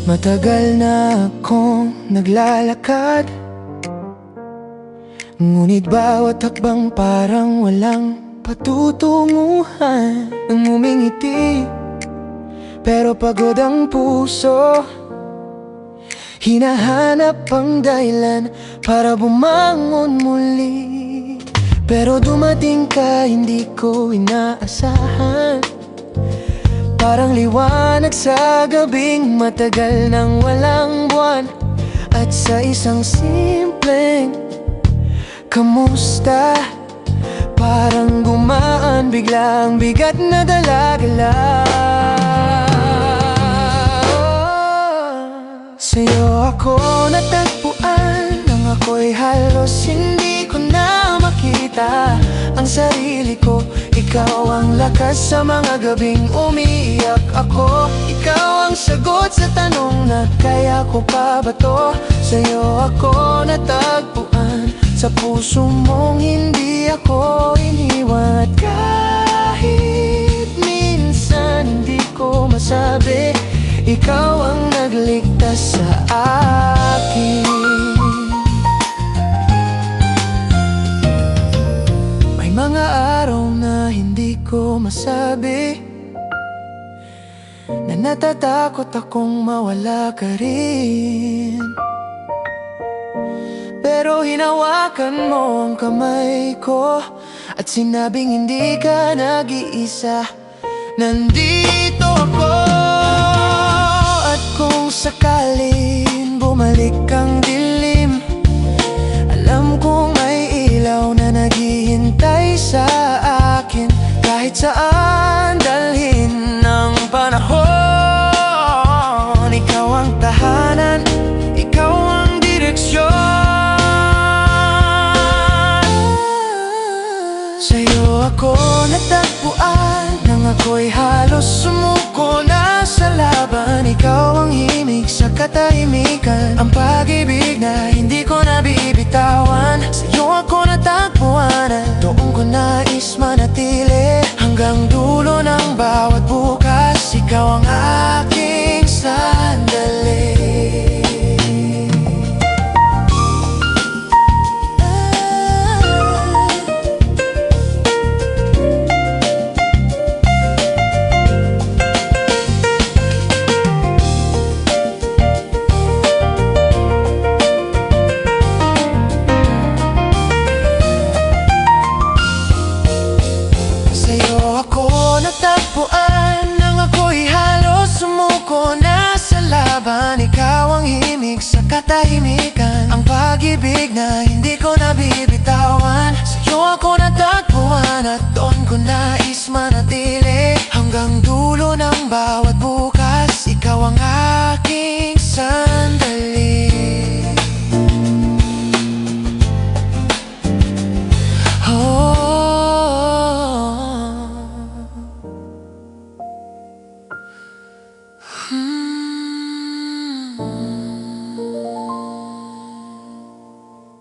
Matagal na akong naglalakad, ngunit bawat hakbang parang walang patutunguhan. Ngumingiti, pero pagod ang puso. Hinahanap ang dahilan para bumangon muli. Pero dumating ka, hindi ko inaasahan. Parang liwanag sa gabing matagal nang walang buwan. At sa isang simpleng kamusta, parang gumaan biglang bigat na dala-dala. Sa'yo ako natagpuan, nang ako'y halos hindi ko na makita ang sarili ko. Ikaw ang lakas sa mga gabing umiiyak ako. Ikaw ang sagot sa tanong na kaya ko pa ba to? Sa'yo ako natagpuan, sa puso mong hindi ako iniwan. At kahit minsan hindi ko masabi, ikaw ang nagligtas sa akin. May mga araw na hindi ko masabi, na natatakot akong mawala ka rin. Pero hinawakan mo ang kamay ko at sinabing hindi ka nag-iisa. Nandito ako, at kung sakaling bumalik ang dilim, alam kong may ilaw na naghihintay sa akin. Kahit saan dalhin ng panahon, ikaw ang tahanan, ikaw ang direksyon. Sa'yo ako natagpuan, nang ako'y halos sumuko na sa laban. Ikaw ang himig sa katahimikan, ang pag-ibig na